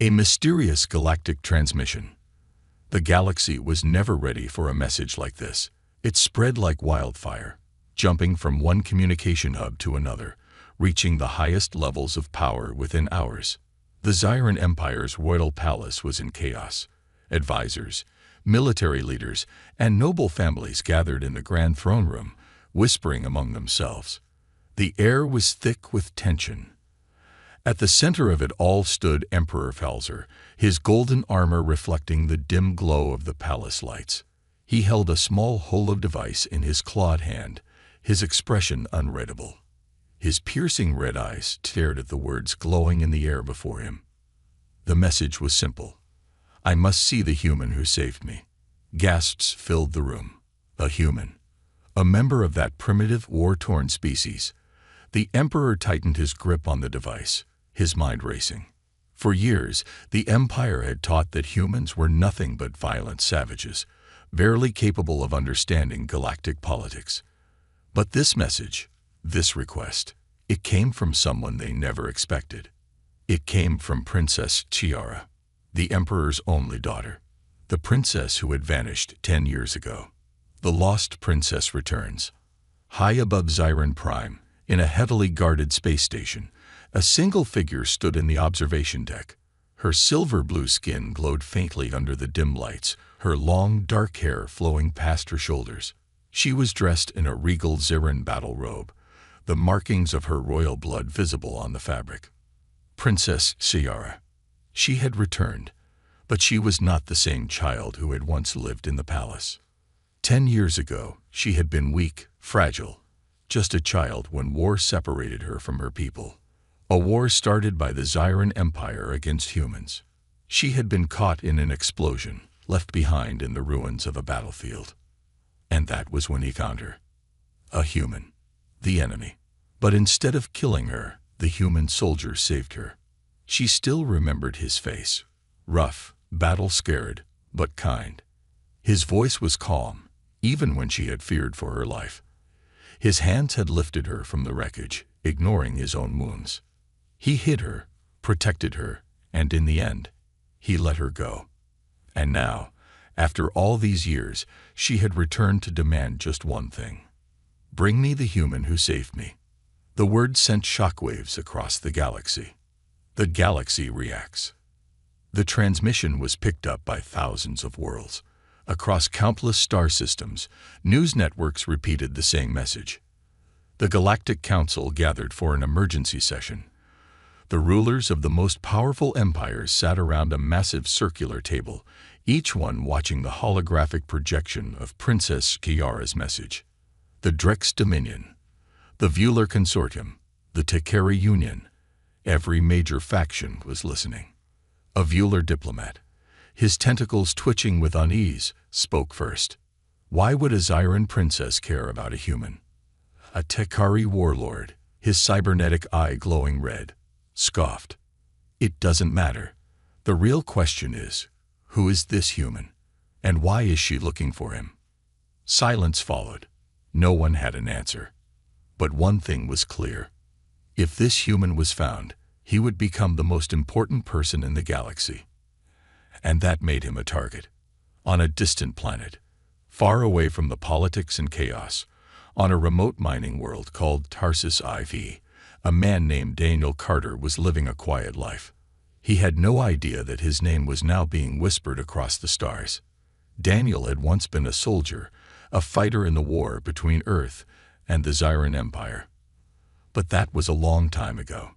A mysterious galactic transmission. The galaxy was never ready for a message like this. It spread like wildfire, jumping from one communication hub to another, reaching the highest levels of power within hours. The Zyran Empire's royal palace was in chaos. Advisors, military leaders, and noble families gathered in the grand throne room, whispering among themselves. The air was thick with tension. At the center of it all stood Emperor Falzer, his golden armor reflecting the dim glow of the palace lights. He held a small holo device in his clawed hand, his expression unreadable. His piercing red eyes stared at the words glowing in the air before him. The message was simple. "I must see the human who saved me." Gasps filled the room. A human. A member of that primitive, war-torn species. The Emperor tightened his grip on the device, his mind racing. For years, the Empire had taught that humans were nothing but violent savages, barely capable of understanding galactic politics. But this message, this request, it came from someone they never expected. It came from Princess Chiara, the Emperor's only daughter, the princess who had vanished 10 years ago. The lost princess returns. High above Zyran Prime, in a heavily guarded space station, a single figure stood in the observation deck. Her silver-blue skin glowed faintly under the dim lights, her long, dark hair flowing past her shoulders. She was dressed in a regal Zyran battle robe, the markings of her royal blood visible on the fabric. Princess Chiara. She had returned, but she was not the same child who had once lived in the palace. 10 years ago, she had been weak, fragile, just a child when war separated her from her people. A war started by the Zyran Empire against humans. She had been caught in an explosion, left behind in the ruins of a battlefield. And that was when he found her. A human. The enemy. But instead of killing her, the human soldier saved her. She still remembered his face. Rough, battle-scared, but kind. His voice was calm, even when she had feared for her life. His hands had lifted her from the wreckage, ignoring his own wounds. He hid her, protected her, and in the end, he let her go. And now, after all these years, she had returned to demand just one thing. "Bring me the human who saved me." The word sent shockwaves across the galaxy. The galaxy reacts. The transmission was picked up by thousands of worlds. Across countless star systems, news networks repeated the same message. The Galactic Council gathered for an emergency session. The rulers of the most powerful empires sat around a massive circular table, each one watching the holographic projection of Princess Chiara's message. The Drex Dominion, the Vueler Consortium, the Tekeri Union, every major faction was listening. A Vueler diplomat, his tentacles twitching with unease, spoke first. Why would a Zyran princess care about a human? A Tekari warlord, his cybernetic eye glowing red, scoffed. "It doesn't matter. The real question is, who is this human? And why is she looking for him?" Silence followed. No one had an answer. But one thing was clear. If this human was found, he would become the most important person in the galaxy. And that made him a target. On a distant planet, far away from the politics and chaos, on a remote mining world called Tarsus IV, a man named Daniel Carter was living a quiet life. He had no idea that his name was now being whispered across the stars. Daniel had once been a soldier, a fighter in the war between Earth and the Zyran Empire. But that was a long time ago.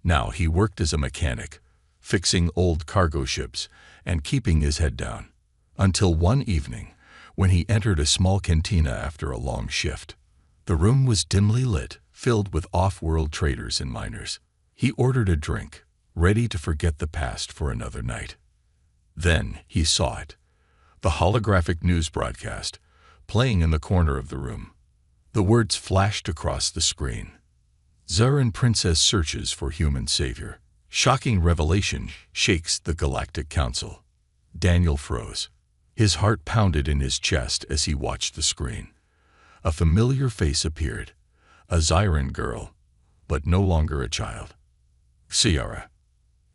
Now he worked as a mechanic, fixing old cargo ships and keeping his head down, until one evening, when he entered a small cantina after a long shift. The room was dimly lit, filled with off-world traders and miners. He ordered a drink, ready to forget the past for another night. Then he saw it, the holographic news broadcast, playing in the corner of the room. The words flashed across the screen. Zyran Princess searches for human savior. Shocking revelation shakes the Galactic Council. Daniel froze. His heart pounded in his chest as he watched the screen. A familiar face appeared. A Zyran girl, but no longer a child. Chiara.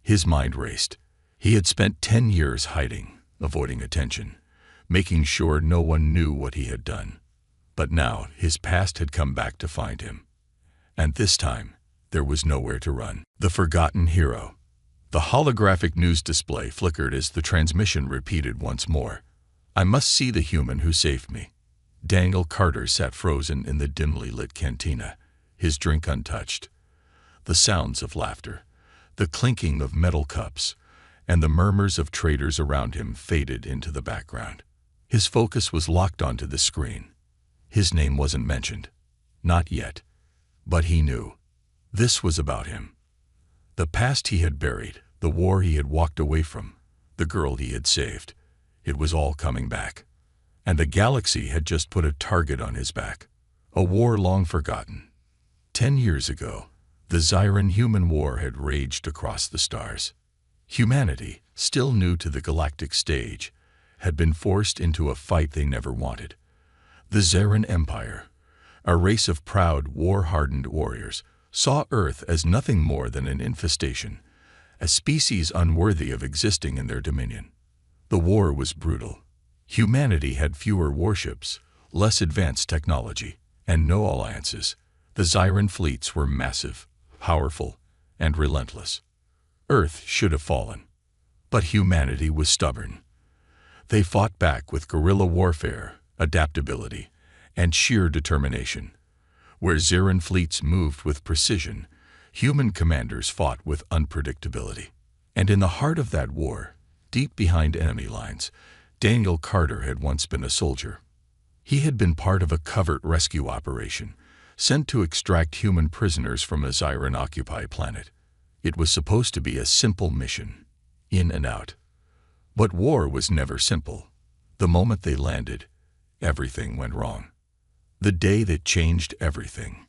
His mind raced. He had spent 10 years hiding, avoiding attention, making sure no one knew what he had done. But now his past had come back to find him. And this time, there was nowhere to run. The forgotten hero. The holographic news display flickered as the transmission repeated once more. I must see the human who saved me. Daniel Carter sat frozen in the dimly lit cantina, his drink untouched. The sounds of laughter, the clinking of metal cups, and the murmurs of traders around him faded into the background. His focus was locked onto the screen. His name wasn't mentioned. Not yet. But he knew. This was about him. The past he had buried, the war he had walked away from, the girl he had saved. It was all coming back. And the galaxy had just put a target on his back. A war long forgotten. 10 years ago, the Zyran-human war had raged across the stars. Humanity, still new to the galactic stage, had been forced into a fight they never wanted. The Zyran Empire, a race of proud, war-hardened warriors, saw Earth as nothing more than an infestation, a species unworthy of existing in their dominion. The war was brutal. Humanity had fewer warships, less advanced technology, and no alliances. The Zyran fleets were massive, powerful, and relentless. Earth should have fallen. But humanity was stubborn. They fought back with guerrilla warfare, adaptability, and sheer determination. Where Zyran fleets moved with precision, human commanders fought with unpredictability. And in the heart of that war, deep behind enemy lines, Daniel Carter had once been a soldier. He had been part of a covert rescue operation, sent to extract human prisoners from a Zyran-occupied planet. It was supposed to be a simple mission, in and out. But war was never simple. The moment they landed, everything went wrong. The day that changed everything.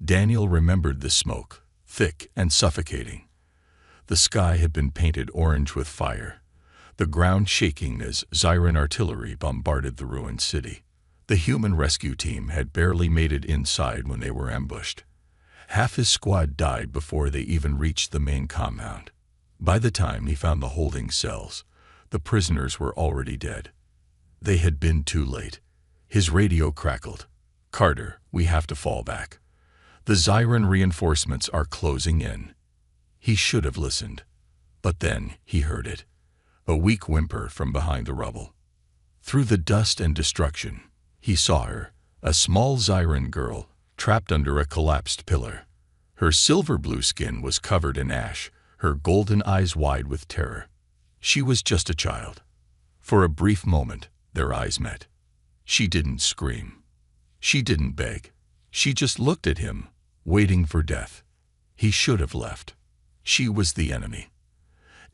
Daniel remembered the smoke, thick and suffocating. The sky had been painted orange with fire, the ground shaking as Zyran artillery bombarded the ruined city. The human rescue team had barely made it inside when they were ambushed. Half his squad died before they even reached the main compound. By the time he found the holding cells, the prisoners were already dead. They had been too late. His radio crackled. "Carter, we have to fall back. The Zyran reinforcements are closing in." He should have listened. But then he heard it. A weak whimper from behind the rubble. Through the dust and destruction, he saw her, a small Zyran girl, trapped under a collapsed pillar. Her silver-blue skin was covered in ash, her golden eyes wide with terror. She was just a child. For a brief moment, their eyes met. She didn't scream. She didn't beg. She just looked at him, waiting for death. He should have left. She was the enemy.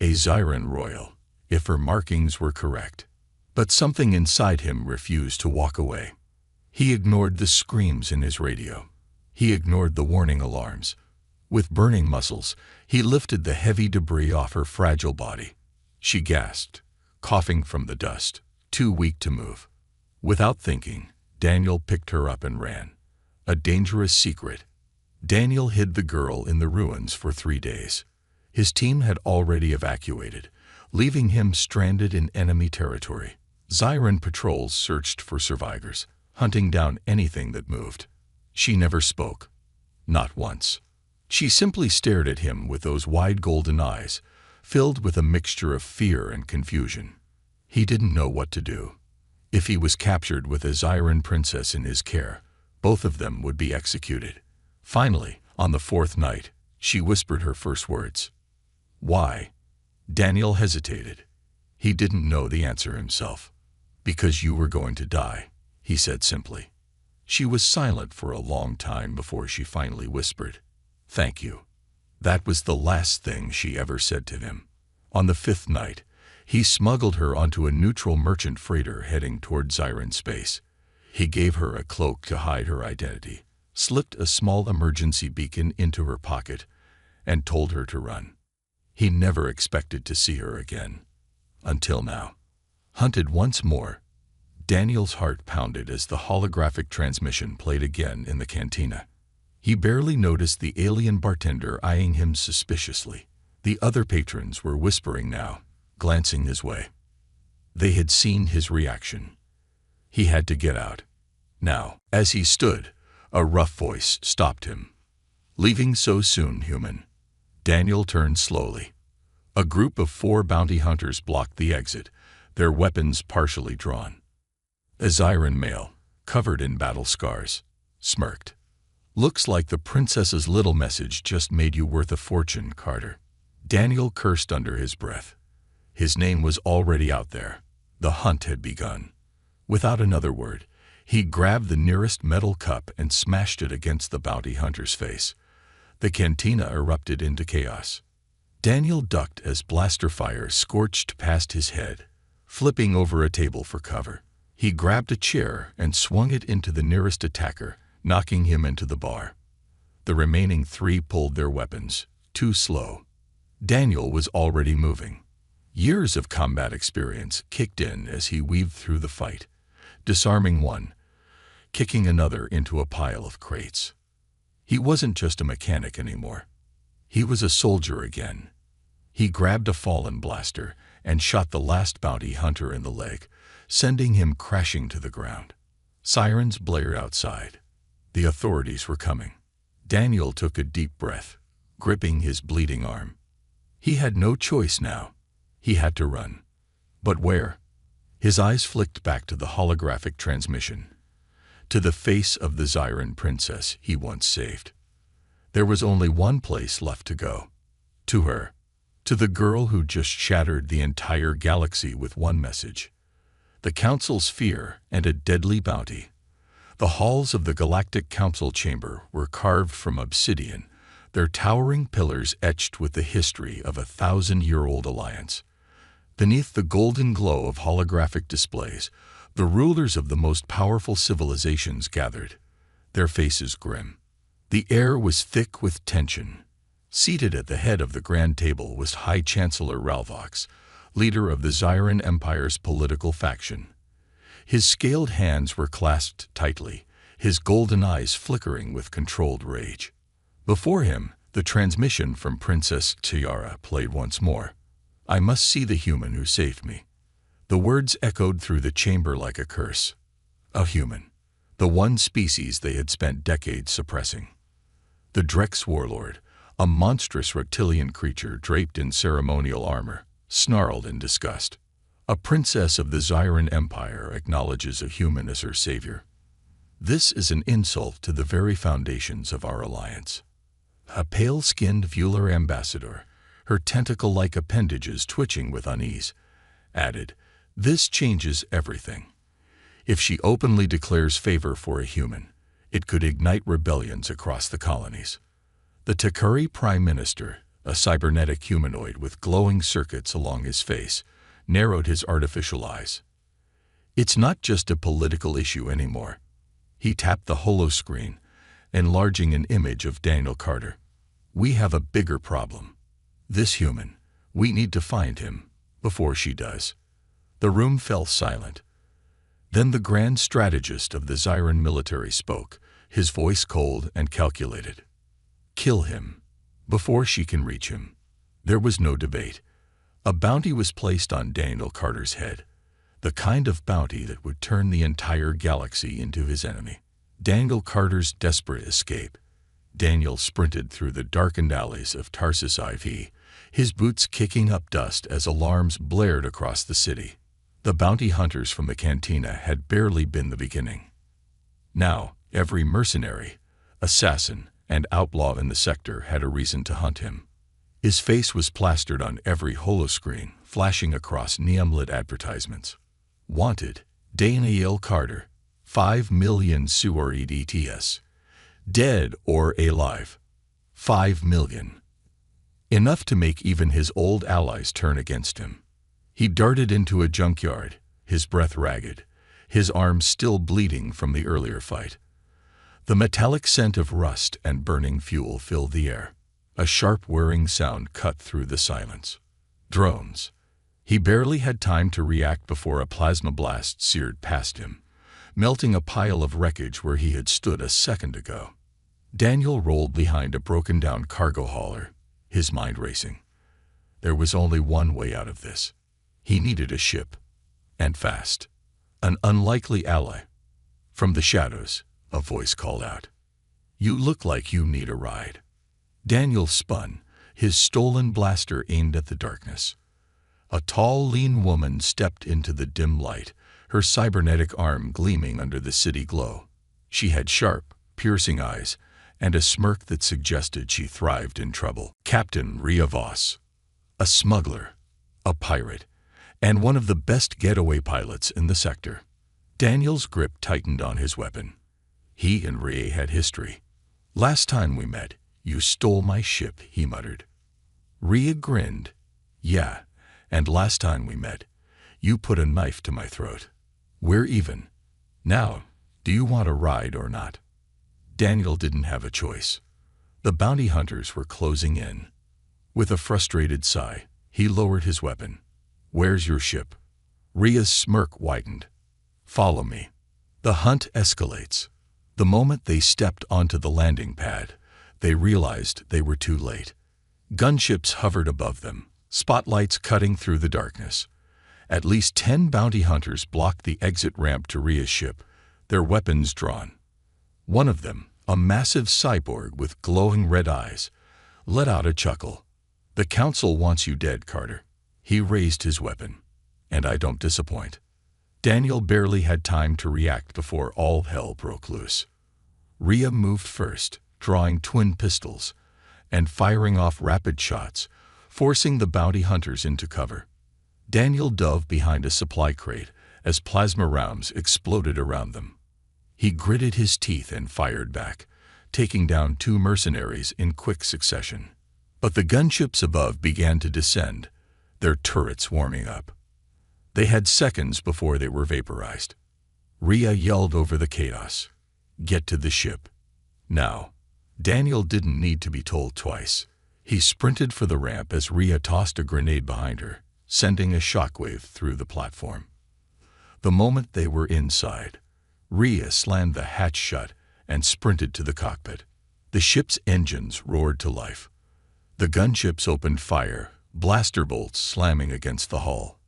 A Zyran royal, if her markings were correct. But something inside him refused to walk away. He ignored the screams in his radio. He ignored the warning alarms. With burning muscles, he lifted the heavy debris off her fragile body. She gasped, coughing from the dust, too weak to move. Without thinking, Daniel picked her up and ran. A dangerous secret. Daniel hid the girl in the ruins for 3 days. His team had already evacuated, leaving him stranded in enemy territory. Zyran patrols searched for survivors, hunting down anything that moved. She never spoke. Not once. She simply stared at him with those wide golden eyes, filled with a mixture of fear and confusion. He didn't know what to do. If he was captured with a Zyran princess in his care, both of them would be executed. Finally, on the 4th night, she whispered her first words. "Why?" Daniel hesitated. He didn't know the answer himself. "Because you were going to die," he said simply. She was silent for a long time before she finally whispered, "Thank you." That was the last thing she ever said to him. On the 5th night, he smuggled her onto a neutral merchant freighter heading toward Zyran space. He gave her a cloak to hide her identity, slipped a small emergency beacon into her pocket, and told her to run. He never expected to see her again. Until now. Hunted once more, Daniel's heart pounded as the holographic transmission played again in the cantina. He barely noticed the alien bartender eyeing him suspiciously. The other patrons were whispering now, glancing his way. They had seen his reaction. He had to get out. Now, as he stood, a rough voice stopped him. "Leaving so soon, human?" Daniel turned slowly. A group of 4 bounty hunters blocked the exit, their weapons partially drawn. A Zyran male, covered in battle scars, smirked. "Looks like the princess's little message just made you worth a fortune, Carter." Daniel cursed under his breath. His name was already out there. The hunt had begun. Without another word, he grabbed the nearest metal cup and smashed it against the bounty hunter's face. The cantina erupted into chaos. Daniel ducked as blaster fire scorched past his head, flipping over a table for cover. He grabbed a chair and swung it into the nearest attacker, knocking him into the bar. The remaining 3 pulled their weapons, too slow. Daniel was already moving. Years of combat experience kicked in as he weaved through the fight, disarming one, kicking another into a pile of crates. He wasn't just a mechanic anymore. He was a soldier again. He grabbed a fallen blaster and shot the last bounty hunter in the leg, sending him crashing to the ground. Sirens blared outside. The authorities were coming. Daniel took a deep breath, gripping his bleeding arm. He had no choice now. He had to run. But where? His eyes flicked back to the holographic transmission, to the face of the Zyran princess he once saved. There was only one place left to go. To her. To the girl who just shattered the entire galaxy with one message. The Council's fear and a deadly bounty. The halls of the Galactic Council chamber were carved from obsidian, their towering pillars etched with the history of a 1,000-year-old alliance. Beneath the golden glow of holographic displays, the rulers of the most powerful civilizations gathered, their faces grim. The air was thick with tension. Seated at the head of the grand table was High Chancellor Ralvox, leader of the Zyran Empire's political faction. His scaled hands were clasped tightly, his golden eyes flickering with controlled rage. Before him, the transmission from Princess Tiara played once more. "I must see the human who saved me." The words echoed through the chamber like a curse. A human. The one species they had spent decades suppressing. The Drex warlord, a monstrous reptilian creature draped in ceremonial armor, snarled in disgust. A princess of the Zyran Empire acknowledges a human as her savior. This is an insult to the very foundations of our alliance. A pale-skinned Vular ambassador, her tentacle-like appendages twitching with unease, added, "This changes everything. If she openly declares favor for a human, it could ignite rebellions across the colonies." The Takuri Prime Minister, a cybernetic humanoid with glowing circuits along his face, narrowed his artificial eyes. "It's not just a political issue anymore." He tapped the holoscreen, enlarging an image of Daniel Carter. "We have a bigger problem. This human, we need to find him, before she does." The room fell silent. Then the grand strategist of the Zyran military spoke, his voice cold and calculated. "Kill him, before she can reach him." There was no debate. A bounty was placed on Daniel Carter's head, the kind of bounty that would turn the entire galaxy into his enemy. Daniel Carter's desperate escape. Daniel sprinted through the darkened alleys of Tarsus IV, his boots kicking up dust as alarms blared across the city. The bounty hunters from the cantina had barely been the beginning. Now, every mercenary, assassin, and outlaw in the sector had a reason to hunt him. His face was plastered on every holoscreen, flashing across neon-lit advertisements. Wanted, Daniel Carter, 5 million Suor EDTS. Dead or alive. 5 million. Enough to make even his old allies turn against him. He darted into a junkyard, his breath ragged, his arms still bleeding from the earlier fight. The metallic scent of rust and burning fuel filled the air. A sharp whirring sound cut through the silence. Drones. He barely had time to react before a plasma blast seared past him, melting a pile of wreckage where he had stood a second ago. Daniel rolled behind a broken-down cargo hauler, his mind racing. There was only one way out of this. He needed a ship, and fast. An unlikely ally. From the shadows, a voice called out, "You look like you need a ride." Daniel spun, his stolen blaster aimed at the darkness. A tall, lean woman stepped into the dim light, her cybernetic arm gleaming under the city glow. She had sharp, piercing eyes and a smirk that suggested she thrived in trouble. Captain Rhea Voss, a smuggler, a pirate, and one of the best getaway pilots in the sector. Daniel's grip tightened on his weapon. He and Rhea had history. "Last time we met, you stole my ship," he muttered. Rhea grinned. "Yeah, and last time we met, you put a knife to my throat. We're even. Now, do you want a ride or not?" Daniel didn't have a choice. The bounty hunters were closing in. With a frustrated sigh, he lowered his weapon. "Where's your ship?" Rhea's smirk widened. "Follow me." The hunt escalates. The moment they stepped onto the landing pad, they realized they were too late. Gunships hovered above them, spotlights cutting through the darkness. At least 10 bounty hunters blocked the exit ramp to Rhea's ship, their weapons drawn. One of them, a massive cyborg with glowing red eyes, let out a chuckle. "The Council wants you dead, Carter." He raised his weapon. "And I don't disappoint." Daniel barely had time to react before all hell broke loose. Rhea moved first, drawing twin pistols and firing off rapid shots, forcing the bounty hunters into cover. Daniel dove behind a supply crate as plasma rounds exploded around them. He gritted his teeth and fired back, taking down 2 mercenaries in quick succession. But the gunships above began to descend, their turrets warming up. They had seconds before they were vaporized. Rhea yelled over the chaos, "Get to the ship." Now, Daniel didn't need to be told twice. He sprinted for the ramp as Rhea tossed a grenade behind her, sending a shockwave through the platform. The moment they were inside, Rhea slammed the hatch shut and sprinted to the cockpit. The ship's engines roared to life. The gunships opened fire, blaster bolts slamming against the hull.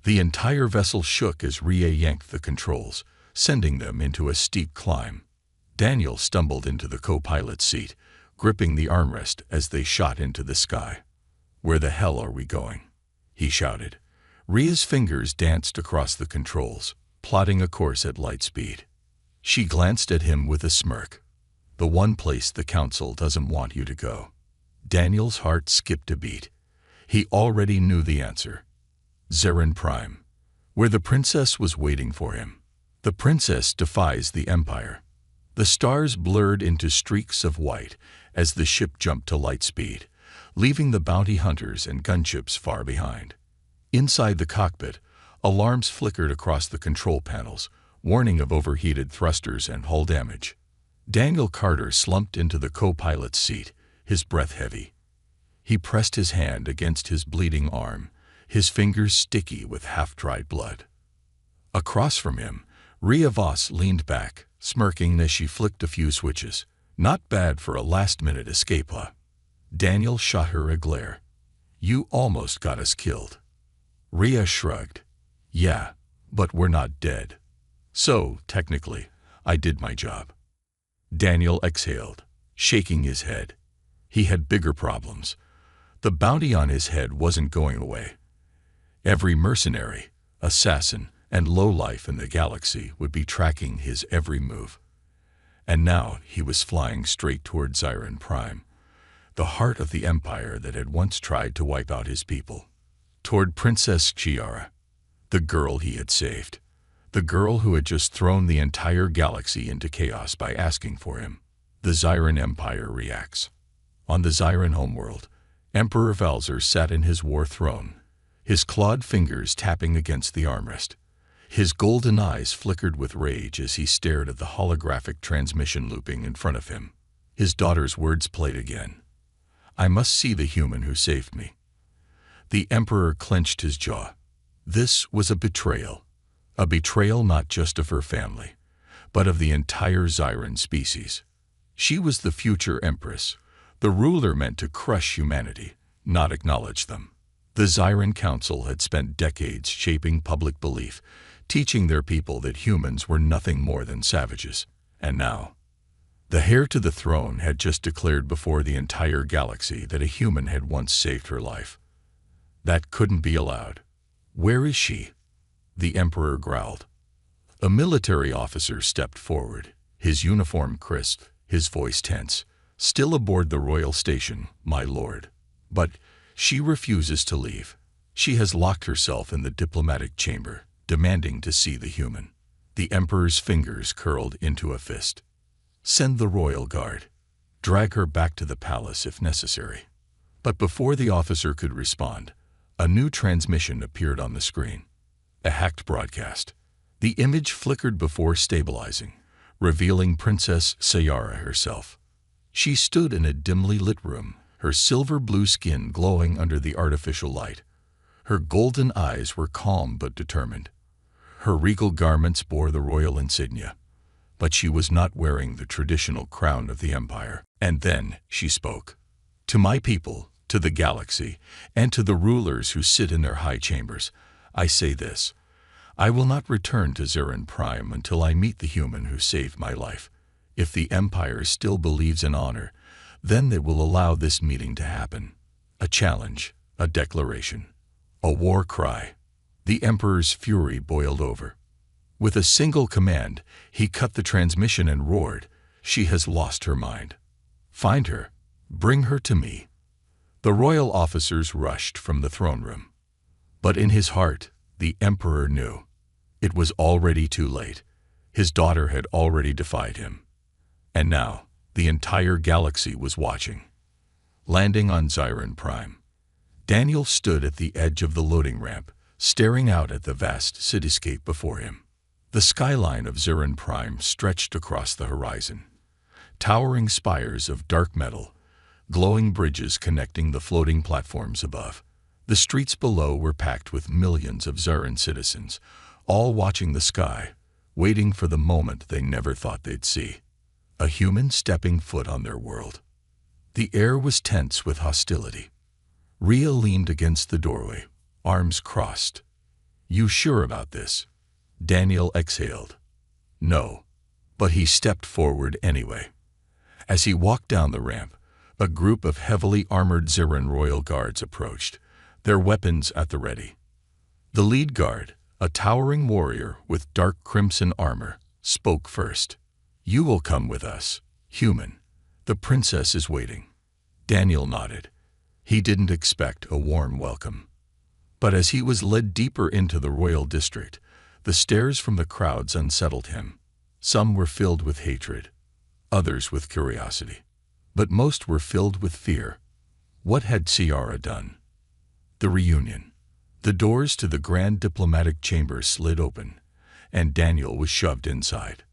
The entire vessel shook as Rhea yanked the controls, sending them into a steep climb. Daniel stumbled into the co-pilot's seat, gripping the armrest as they shot into the sky. "Where the hell are we going?" he shouted. Rhea's fingers danced across the controls, plotting a course at light speed. She glanced at him with a smirk. "The one place the Council doesn't want you to go." Daniel's heart skipped a beat. He already knew the answer. Zarin Prime, where the princess was waiting for him. The princess defies the Empire. The stars blurred into streaks of white as the ship jumped to light speed, leaving the bounty hunters and gunships far behind. Inside the cockpit, alarms flickered across the control panels, warning of overheated thrusters and hull damage. Daniel Carter slumped into the co-pilot's seat, his breath heavy. He pressed his hand against his bleeding arm, his fingers sticky with half-dried blood. Across from him, Rhea Voss leaned back, smirking as she flicked a few switches. "Not bad for a last-minute escape, huh?" Daniel shot her a glare. "You almost got us killed." Rhea shrugged. "Yeah, but we're not dead. So, technically, I did my job." Daniel exhaled, shaking his head. He had bigger problems. The bounty on his head wasn't going away. Every mercenary, assassin, and lowlife in the galaxy would be tracking his every move. And now he was flying straight toward Zarin Prime, the heart of the empire that had once tried to wipe out his people. Toward Princess Chiara, the girl he had saved. The girl who had just thrown the entire galaxy into chaos by asking for him. The Zarin Empire reacts. On the Zarin homeworld, Emperor Valzer sat in his war throne, his clawed fingers tapping against the armrest. His golden eyes flickered with rage as he stared at the holographic transmission looping in front of him. His daughter's words played again. "I must see the human who saved me." The Emperor clenched his jaw. This was a betrayal not just of her family, but of the entire Zarin species. She was the future Empress, the ruler meant to crush humanity, not acknowledge them. The Zyran Council had spent decades shaping public belief, teaching their people that humans were nothing more than savages. And now, the heir to the throne had just declared before the entire galaxy that a human had once saved her life. That couldn't be allowed. "Where is she?" the Emperor growled. A military officer stepped forward, his uniform crisp, his voice tense. "Still aboard the royal station, my lord. But she refuses to leave. She has locked herself in the diplomatic chamber, demanding to see the human." The Emperor's fingers curled into a fist. "Send the royal guard. Drag her back to the palace if necessary." But before the officer could respond, a new transmission appeared on the screen. A hacked broadcast. The image flickered before stabilizing, revealing Princess Sayara herself. She stood in a dimly lit room, her silver-blue skin glowing under the artificial light. Her golden eyes were calm but determined. Her regal garments bore the royal insignia, but she was not wearing the traditional crown of the Empire. And then she spoke. "To my people, to the galaxy, and to the rulers who sit in their high chambers, I say this. I will not return to Zyran Prime until I meet the human who saved my life. If the Empire still believes in honor, then they will allow this meeting to happen." A challenge, a declaration, a war cry. The Emperor's fury boiled over. With a single command, he cut the transmission and roared, "She has lost her mind. Find her. Bring her to me." The royal officers rushed from the throne room. But in his heart, the Emperor knew. It was already too late. His daughter had already defied him. And now, the entire galaxy was watching. Landing on Zyran Prime, Daniel stood at the edge of the loading ramp, staring out at the vast cityscape before him. The skyline of Zyran Prime stretched across the horizon. Towering spires of dark metal, glowing bridges connecting the floating platforms above. The streets below were packed with millions of Zyran citizens, all watching the sky, waiting for the moment they never thought they'd see. A human stepping foot on their world. The air was tense with hostility. Rhea leaned against the doorway, arms crossed. "You sure about this?" Daniel exhaled. "No." But he stepped forward anyway. As he walked down the ramp, a group of heavily armored Zyran royal guards approached, their weapons at the ready. The lead guard, a towering warrior with dark crimson armor, spoke first. "You will come with us, human. The princess is waiting." Daniel nodded. He didn't expect a warm welcome. But as he was led deeper into the royal district, the stares from the crowds unsettled him. Some were filled with hatred, others with curiosity, but most were filled with fear. What had Sayara done? The reunion. The doors to the grand diplomatic chamber slid open, and Daniel was shoved inside.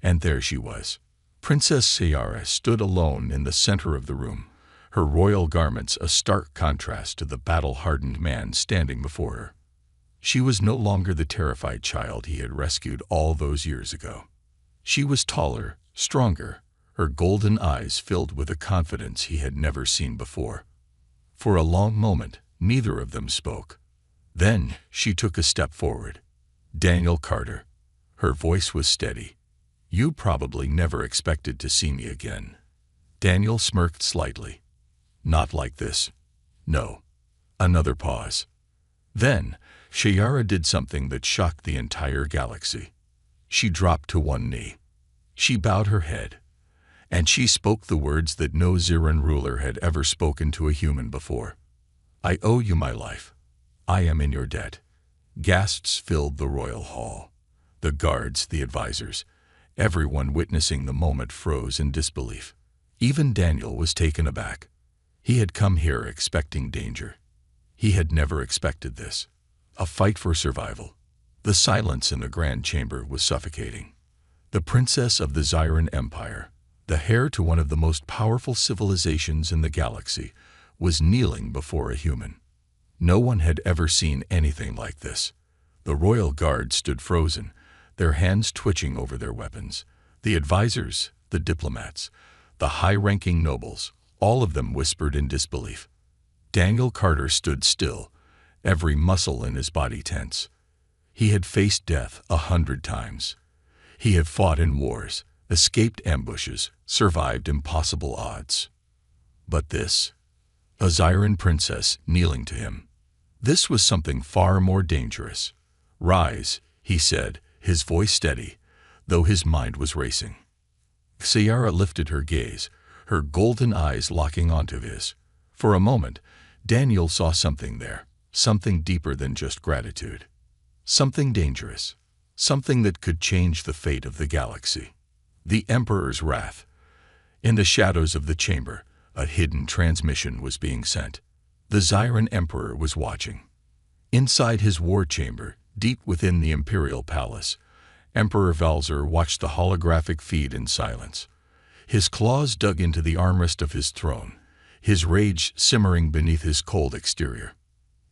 And there she was. Princess Sayara stood alone in the center of the room, her royal garments a stark contrast to the battle-hardened man standing before her. She was no longer the terrified child he had rescued all those years ago. She was taller, stronger, her golden eyes filled with a confidence he had never seen before. For a long moment, neither of them spoke. Then she took a step forward. "Daniel Carter." Her voice was steady. "You probably never expected to see me again." Daniel smirked slightly. "Not like this. No." Another pause. Then, Sayara did something that shocked the entire galaxy. She dropped to one knee. She bowed her head. And she spoke the words that no Zyran ruler had ever spoken to a human before. "I owe you my life. I am in your debt." Gasps filled the royal hall. The guards, the advisors, everyone witnessing the moment froze in disbelief. Even Daniel was taken aback. He had come here expecting danger. He had never expected this. A fight for survival. The silence in the grand chamber was suffocating. The princess of the Zyran Empire, the heir to one of the most powerful civilizations in the galaxy, was kneeling before a human. No one had ever seen anything like this. The royal guard stood frozen, their hands twitching over their weapons. The advisors, the diplomats, the high-ranking nobles, all of them whispered in disbelief. Daniel Carter stood still, every muscle in his body tense. He had faced death 100 times. He had fought in wars, escaped ambushes, survived impossible odds. But this, a Zyran princess kneeling to him, this was something far more dangerous. "Rise," he said, his voice steady, though his mind was racing. Ciara lifted her gaze, her golden eyes locking onto his. For a moment, Daniel saw something there, something deeper than just gratitude. Something dangerous, something that could change the fate of the galaxy. The Emperor's wrath. In the shadows of the chamber, a hidden transmission was being sent. The Zyran Emperor was watching. Inside his war chamber, deep within the Imperial Palace, Emperor Valzar watched the holographic feed in silence. His claws dug into the armrest of his throne, his rage simmering beneath his cold exterior.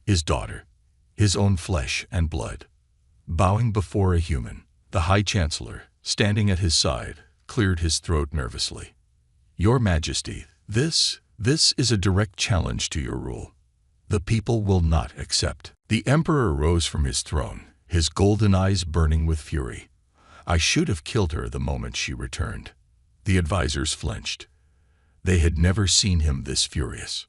His daughter, his own flesh and blood. Bowing before a human, the High Chancellor, standing at his side, cleared his throat nervously. "Your Majesty, this is a direct challenge to your rule. The people will not accept." The Emperor rose from his throne, his golden eyes burning with fury. "I should have killed her the moment she returned." The advisors flinched. They had never seen him this furious.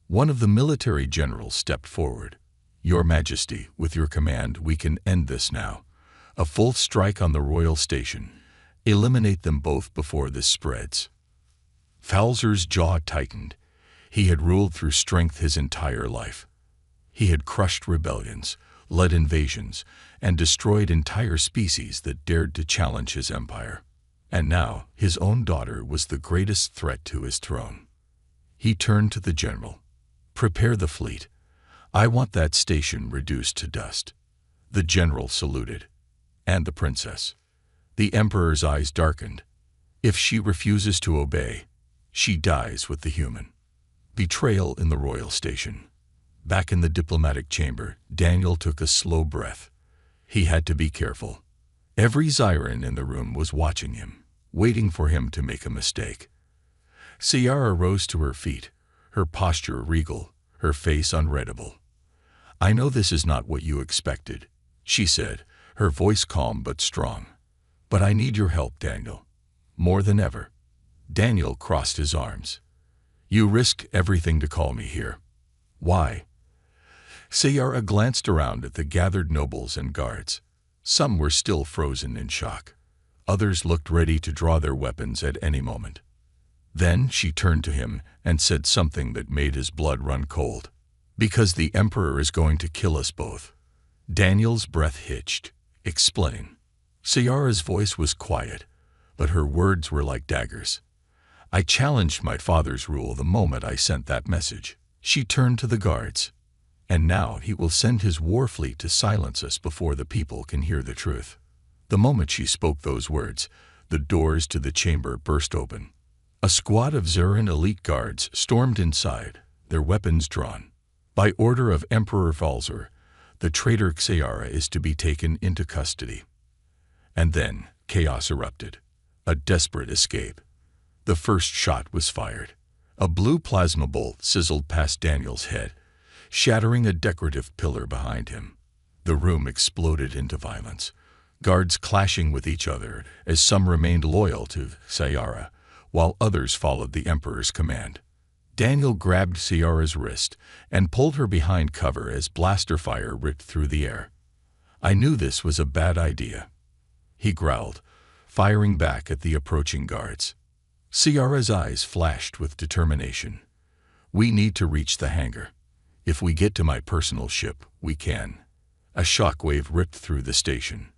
One of the military generals stepped forward. "Your Majesty, with your command, we can end this now. A full strike on the royal station. Eliminate them both before this spreads." Valzar's jaw tightened. He had ruled through strength his entire life. He had crushed rebellions, led invasions, and destroyed entire species that dared to challenge his empire. And now, his own daughter was the greatest threat to his throne. He turned to the general. "Prepare the fleet. I want that station reduced to dust." The general saluted. "And the princess?" The Emperor's eyes darkened. "If she refuses to obey, she dies with the human." Betrayal in the royal station. Back in the diplomatic chamber, Daniel took a slow breath. He had to be careful. Every Zyran in the room was watching him, waiting for him to make a mistake. Ciara rose to her feet, her posture regal, her face unreadable. "I know this is not what you expected," she said, her voice calm but strong. "But I need your help, Daniel. More than ever." Daniel crossed his arms. "You risked everything to call me here. Why?" Ciara glanced around at the gathered nobles and guards. Some were still frozen in shock. Others looked ready to draw their weapons at any moment. Then she turned to him and said something that made his blood run cold. "Because the Emperor is going to kill us both." Daniel's breath hitched. "Explain." Ciara's voice was quiet, but her words were like daggers. "I challenged my father's rule the moment I sent that message." She turned to the guards. "And now he will send his war fleet to silence us before the people can hear the truth." The moment she spoke those words, the doors to the chamber burst open. A squad of Zyran elite guards stormed inside, their weapons drawn. By order of Emperor Valzar, the traitor Ciara is to be taken into custody. And then chaos erupted. A desperate escape. The first shot was fired. A blue plasma bolt sizzled past Daniel's head, shattering a decorative pillar behind him. The room exploded into violence, guards clashing with each other as some remained loyal to Ciara, while others followed the Emperor's command. Daniel grabbed Ciara's wrist and pulled her behind cover as blaster fire ripped through the air. "I knew this was a bad idea," he growled, firing back at the approaching guards. Ciara's eyes flashed with determination. "We need to reach the hangar. If we get to my personal ship, we can." A shockwave ripped through the station.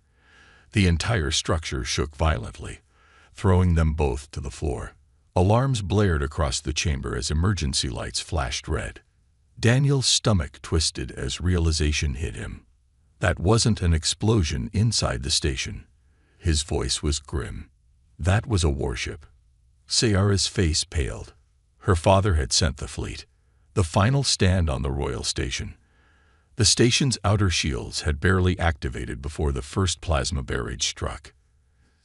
The entire structure shook violently, throwing them both to the floor. Alarms blared across the chamber as emergency lights flashed red. Daniel's stomach twisted as realization hit him. That wasn't an explosion inside the station. His voice was grim. That was a warship. Ciara's face paled. Her father had sent the fleet, the final stand on the royal station. The station's outer shields had barely activated before the first plasma barrage struck.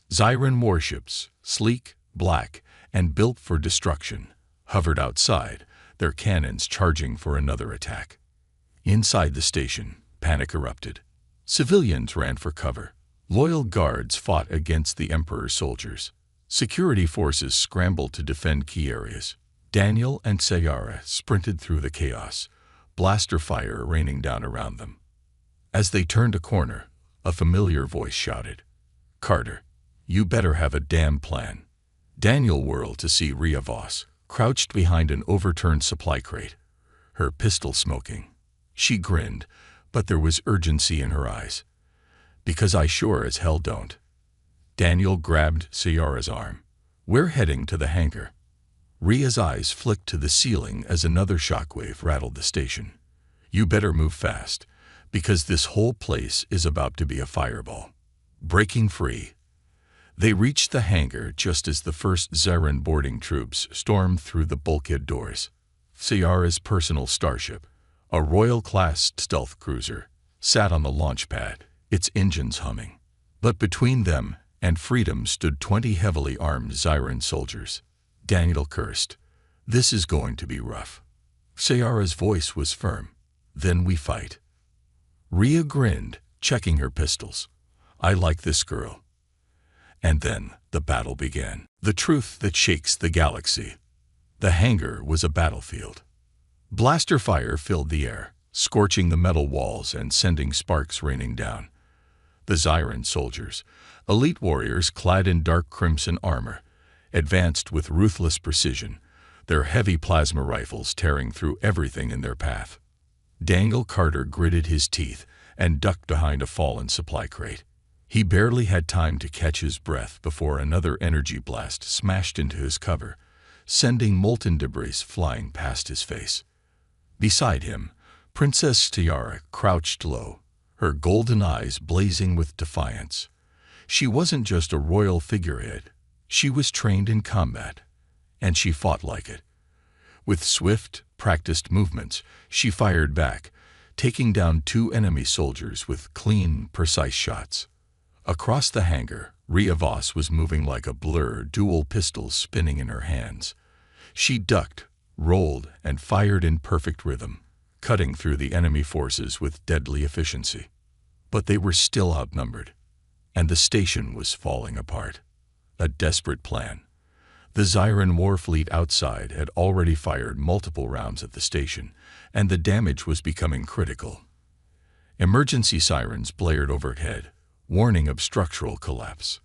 Zyran warships, sleek, black, and built for destruction, hovered outside, their cannons charging for another attack. Inside the station, panic erupted. Civilians ran for cover. Loyal guards fought against the Emperor's soldiers. Security forces scrambled to defend key areas. Daniel and Sayara sprinted through the chaos, blaster fire raining down around them. As they turned a corner, a familiar voice shouted, "Carter, you better have a damn plan." Daniel whirled to see Rhea Voss, crouched behind an overturned supply crate, her pistol smoking. She grinned, but there was urgency in her eyes. "Because I sure as hell don't." Daniel grabbed Sayara's arm. "We're heading to the hangar." Rhea's eyes flicked to the ceiling as another shockwave rattled the station. "You better move fast, because this whole place is about to be a fireball." Breaking free, they reached the hangar just as the first Zyran boarding troops stormed through the bulkhead doors. Sayara's personal starship, a Royal-class stealth cruiser, sat on the launch pad, its engines humming. But between them and freedom stood 20 heavily armed Zyran soldiers. Daniel cursed. "This is going to be rough." Sayara's voice was firm. "Then we fight." Rhea grinned, checking her pistols. "I like this girl." And then the battle began. The truth that shakes the galaxy. The hangar was a battlefield. Blaster fire filled the air, scorching the metal walls and sending sparks raining down. The Zyran soldiers, elite warriors clad in dark crimson armor, advanced with ruthless precision, their heavy plasma rifles tearing through everything in their path. Daniel Carter gritted his teeth and ducked behind a fallen supply crate. He barely had time to catch his breath before another energy blast smashed into his cover, sending molten debris flying past his face. Beside him, Princess Tiara crouched low, her golden eyes blazing with defiance. She wasn't just a royal figurehead. She was trained in combat, and she fought like it. With swift, practiced movements, she fired back, taking down 2 enemy soldiers with clean, precise shots. Across the hangar, Rhea Voss was moving like a blur, dual pistols spinning in her hands. She ducked, rolled, and fired in perfect rhythm, cutting through the enemy forces with deadly efficiency. But they were still outnumbered, and the station was falling apart. A desperate plan. The Zyran war fleet outside had already fired multiple rounds at the station, and the damage was becoming critical. Emergency sirens blared overhead, warning of structural collapse.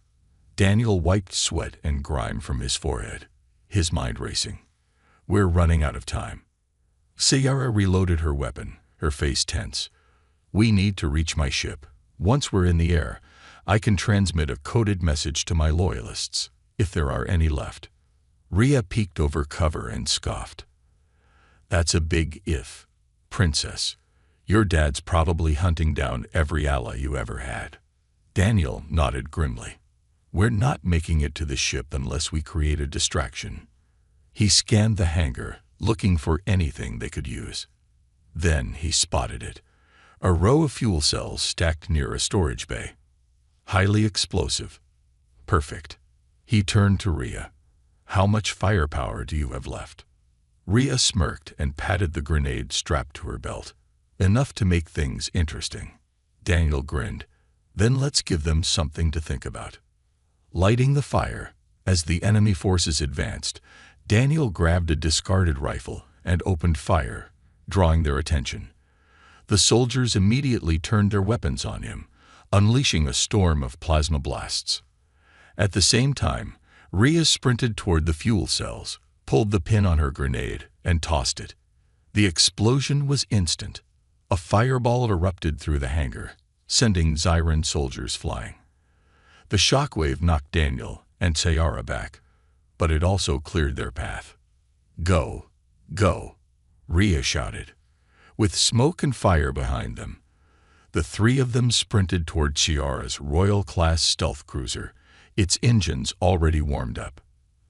Daniel wiped sweat and grime from his forehead, his mind racing. "We're running out of time." Sayara reloaded her weapon, her face tense. "We need to reach my ship. Once we're in the air, I can transmit a coded message to my loyalists, if there are any left." Rhea peeked over cover and scoffed. "That's a big if, Princess. Your dad's probably hunting down every ally you ever had." Daniel nodded grimly. "We're not making it to the ship unless we create a distraction." He scanned the hangar, looking for anything they could use. Then he spotted it. A row of fuel cells stacked near a storage bay. Highly explosive. Perfect. He turned to Rhea. "How much firepower do you have left?" Rhea smirked and patted the grenade strapped to her belt. "Enough to make things interesting." Daniel grinned. "Then let's give them something to think about." Lighting the fire, as the enemy forces advanced, Daniel grabbed a discarded rifle and opened fire, drawing their attention. The soldiers immediately turned their weapons on him, unleashing a storm of plasma blasts. At the same time, Rhea sprinted toward the fuel cells, pulled the pin on her grenade, and tossed it. The explosion was instant. A fireball erupted through the hangar, sending Zyran soldiers flying. The shockwave knocked Daniel and Sayara back, but it also cleared their path. "Go, go," Rhea shouted. With smoke and fire behind them, the 3 of them sprinted toward Sayara's Royal-class stealth cruiser, its engines already warmed up.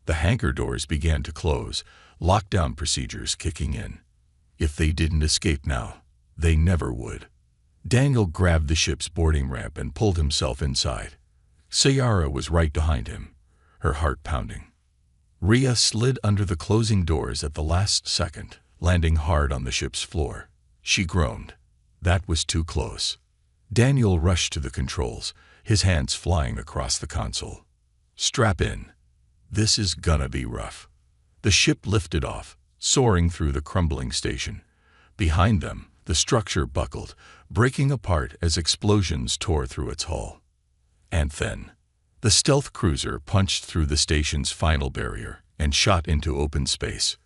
The hangar doors began to close, lockdown procedures kicking in. If they didn't escape now, they never would. Daniel grabbed the ship's boarding ramp and pulled himself inside. Sayara was right behind him, her heart pounding. Rhea slid under the closing doors at the last second, landing hard on the ship's floor. She groaned. That was too close. Daniel rushed to the controls, his hands flying across the console. Strap in. This is gonna be rough. The ship lifted off, soaring through the crumbling station. Behind them, the structure buckled, breaking apart as explosions tore through its hull. And then, the stealth cruiser punched through the station's final barrier and shot into open space.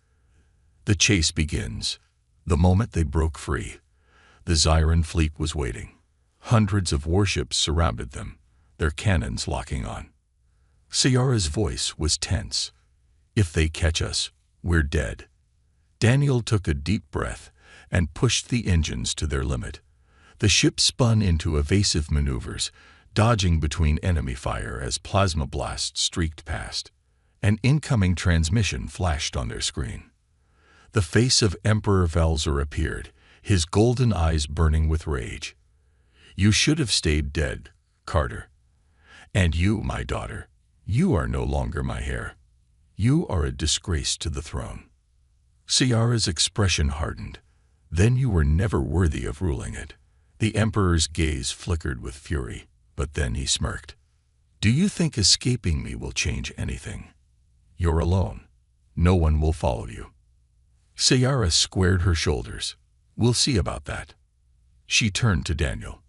The chase begins. The moment they broke free, the Zyran fleet was waiting. Hundreds of warships surrounded them, their cannons locking on. Ciara's voice was tense. If they catch us, we're dead. Daniel took a deep breath and pushed the engines to their limit. The ship spun into evasive maneuvers, dodging between enemy fire as plasma blasts streaked past. An incoming transmission flashed on their screen. The face of Emperor Valzer appeared, his golden eyes burning with rage. You should have stayed dead, Carter. And you, my daughter, you are no longer my heir. You are a disgrace to the throne. Ciara's expression hardened. Then you were never worthy of ruling it. The Emperor's gaze flickered with fury, but then he smirked. Do you think escaping me will change anything? You're alone. No one will follow you. Ciara squared her shoulders. We'll see about that. She turned to Daniel.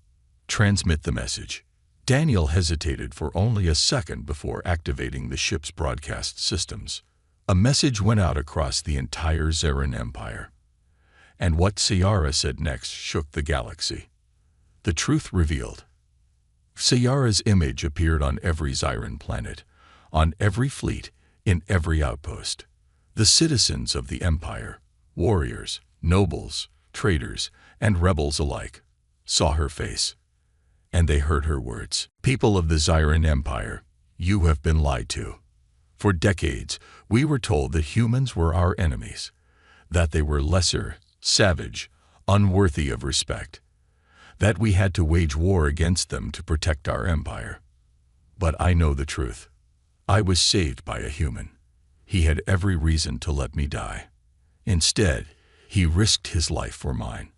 Transmit the message. Daniel hesitated for only a second before activating the ship's broadcast systems. A message went out across the entire Zyran Empire. And what Ciara said next shook the galaxy. The truth revealed. Ciara's image appeared on every Zyran planet, on every fleet, in every outpost. The citizens of the Empire, warriors, nobles, traitors, and rebels alike, saw her face. And they heard her words. People of the Zyran Empire, you have been lied to. For decades, we were told that humans were our enemies, that they were lesser, savage, unworthy of respect, that we had to wage war against them to protect our empire. But I know the truth. I was saved by a human. He had every reason to let me die. Instead, he risked his life for mine.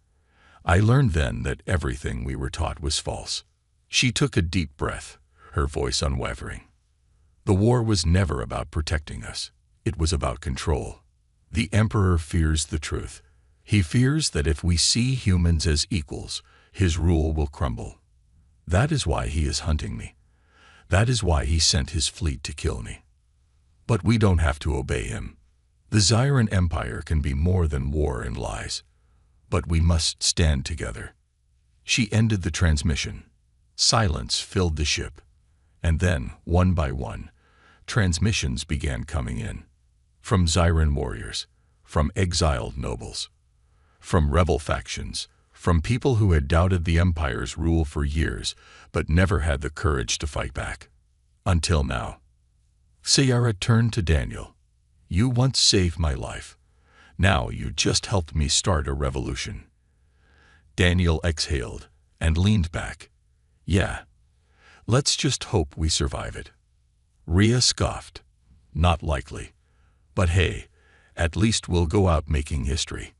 I learned then that everything we were taught was false. She took a deep breath, her voice unwavering. The war was never about protecting us. It was about control. The Emperor fears the truth. He fears that if we see humans as equals, his rule will crumble. That is why he is hunting me. That is why he sent his fleet to kill me. But we don't have to obey him. The Zyran Empire can be more than war and lies. But we must stand together. She ended the transmission. Silence filled the ship. And then, one by one, transmissions began coming in. From Zyran warriors, from exiled nobles, from rebel factions, from people who had doubted the Empire's rule for years, but never had the courage to fight back. Until now. Ciara turned to Daniel. You once saved my life. Now you just helped me start a revolution. Daniel exhaled and leaned back. Yeah, let's just hope we survive it. Rhea scoffed. Not likely. But hey, at least we'll go out making history.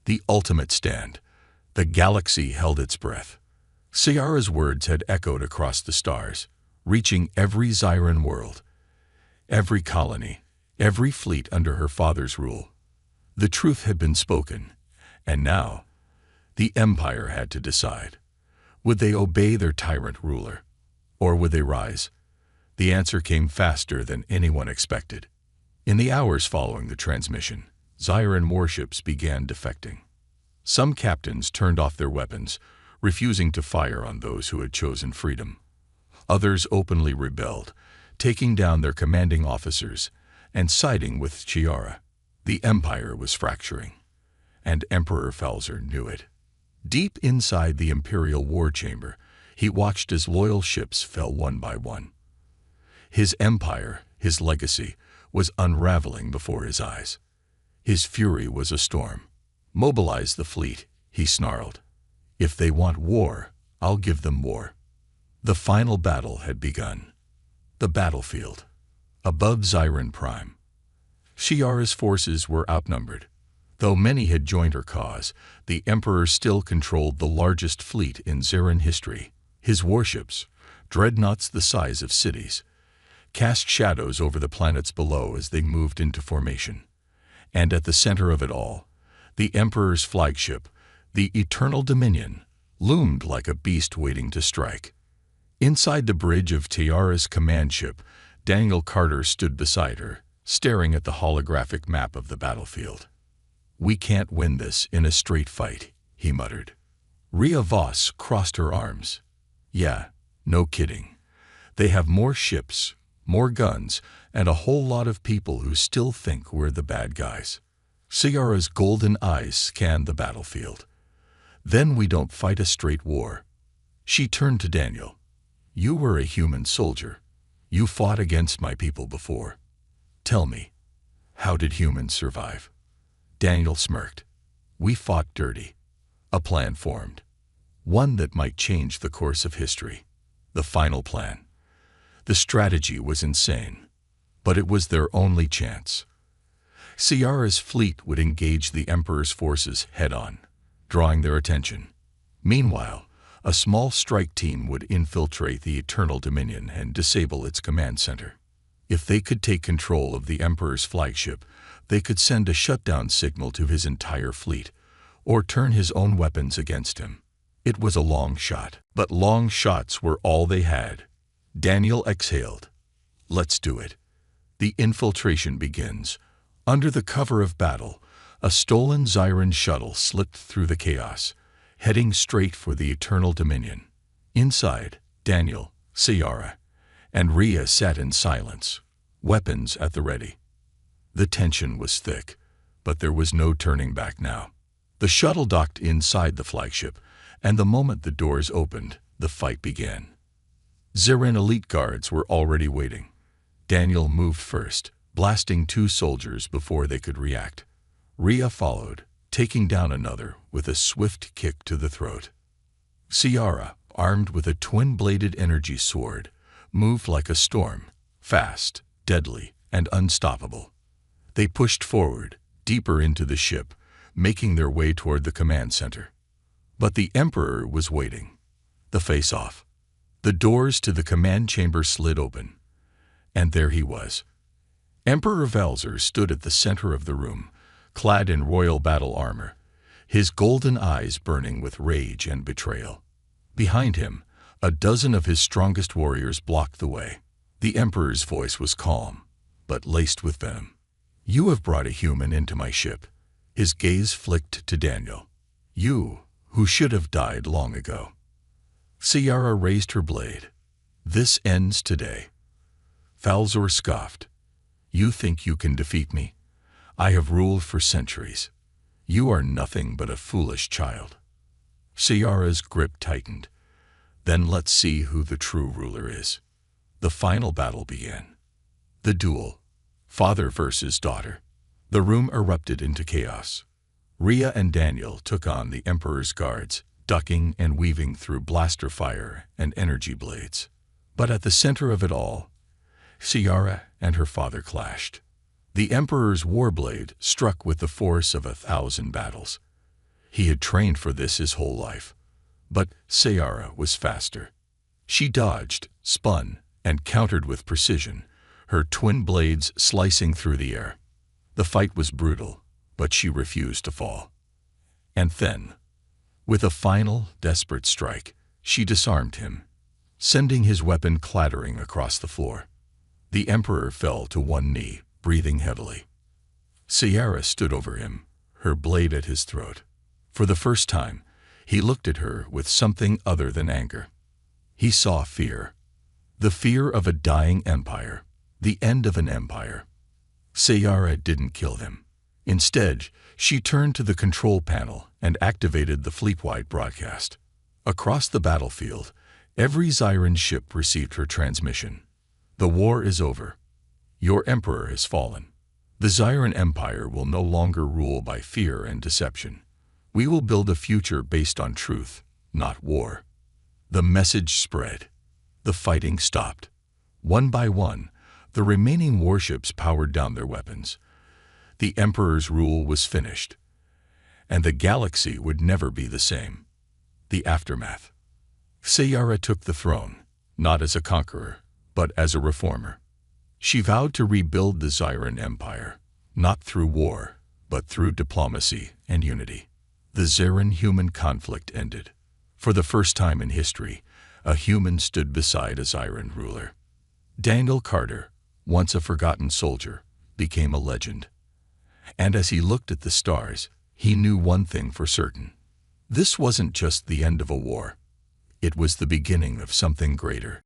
The ultimate stand. The galaxy held its breath. Ciara's words had echoed across the stars, reaching every Zyran world, every colony, every fleet under her father's rule. The truth had been spoken, and now, the Empire had to decide. Would they obey their tyrant ruler, or would they rise? The answer came faster than anyone expected. In the hours following the transmission, Zyran warships began defecting. Some captains turned off their weapons, refusing to fire on those who had chosen freedom. Others openly rebelled, taking down their commanding officers and siding with Ciara. The Empire was fracturing, and Emperor Valzer knew it. Deep inside the Imperial war chamber, he watched as loyal ships fell one by one. His empire, his legacy, was unraveling before his eyes. His fury was a storm. Mobilize the fleet, he snarled. If they want war, I'll give them war. The final battle had begun. The battlefield. Above Zyran Prime. Ciara's forces were outnumbered. Though many had joined her cause, the Emperor still controlled the largest fleet in Zeran history. His warships, dreadnoughts the size of cities, cast shadows over the planets below as they moved into formation. And at the center of it all, the Emperor's flagship, the Eternal Dominion, loomed like a beast waiting to strike. Inside the bridge of Tiara's command ship, Daniel Carter stood beside her, staring at the holographic map of the battlefield. "We can't win this in a straight fight," he muttered. Rhea Voss crossed her arms. "Yeah, no kidding. They have more ships, more guns, and a whole lot of people who still think we're the bad guys." Ciara's golden eyes scanned the battlefield. "Then we don't fight a straight war." She turned to Daniel. "You were a human soldier. You fought against my people before. Tell me, how did humans survive?" Daniel smirked. "We fought dirty. A plan formed. One that might change the course of history. The final plan. The strategy was insane, but it was their only chance. Ciara's fleet would engage the Emperor's forces head-on, drawing their attention. Meanwhile, a small strike team would infiltrate the Eternal Dominion and disable its command center. If they could take control of the Emperor's flagship, they could send a shutdown signal to his entire fleet, or turn his own weapons against him. It was a long shot, but long shots were all they had. Daniel exhaled. "Let's do it." The infiltration begins. Under the cover of battle, a stolen Zyran shuttle slipped through the chaos, heading straight for the Eternal Dominion. Inside, Daniel, Ciara, and Rhea sat in silence, weapons at the ready. The tension was thick, but there was no turning back now. The shuttle docked inside the flagship, and the moment the doors opened, the fight began. Zeran elite guards were already waiting. Daniel moved first, blasting 2 soldiers before they could react. Rhea followed, taking down another with a swift kick to the throat. Ciara, armed with a twin-bladed energy sword, moved like a storm, fast, deadly, and unstoppable. They pushed forward, deeper into the ship, making their way toward the command center. But the Emperor was waiting. The face-off. The doors to the command chamber slid open. And there he was. Emperor Valzer stood at the center of the room, clad in royal battle armor, his golden eyes burning with rage and betrayal. Behind him, a dozen of his strongest warriors blocked the way. The Emperor's voice was calm, but laced with venom. "You have brought a human into my ship." His gaze flicked to Daniel. "You, who should have died long ago." Ciara raised her blade. "This ends today." Valzor scoffed. "You think you can defeat me? I have ruled for centuries. You are nothing but a foolish child." Ciara's grip tightened. "Then let's see who the true ruler is." The final battle began. The duel. Father versus daughter. The room erupted into chaos. Rhea and Daniel took on the Emperor's guards, ducking and weaving through blaster fire and energy blades. But at the center of it all, Ciara and her father clashed. The Emperor's warblade struck with the force of 1,000 battles. He had trained for this his whole life. But Ciara was faster. She dodged, spun, and countered with precision, her twin blades slicing through the air. The fight was brutal, but she refused to fall. And then, with a final, desperate strike, she disarmed him, sending his weapon clattering across the floor. The Emperor fell to one knee, breathing heavily. Ciara stood over him, her blade at his throat. For the first time, he looked at her with something other than anger. He saw fear. The fear of a dying empire, the end of an empire. Ciara didn't kill him. Instead, she turned to the control panel and activated the fleet-wide broadcast. Across the battlefield, every Zyran ship received her transmission. "The war is over. Your emperor has fallen. The Zyran Empire will no longer rule by fear and deception. We will build a future based on truth, not war." The message spread. The fighting stopped. One by one, the remaining warships powered down their weapons. The Emperor's rule was finished, and the galaxy would never be the same. The aftermath. Sayara took the throne, not as a conqueror, but as a reformer. She vowed to rebuild the Zyran Empire, not through war, but through diplomacy and unity. The Zyran-human conflict ended. For the first time in history, a human stood beside a Zyran ruler. Daniel Carter, once a forgotten soldier, became a legend. And as he looked at the stars, he knew one thing for certain. This wasn't just the end of a war. It was the beginning of something greater.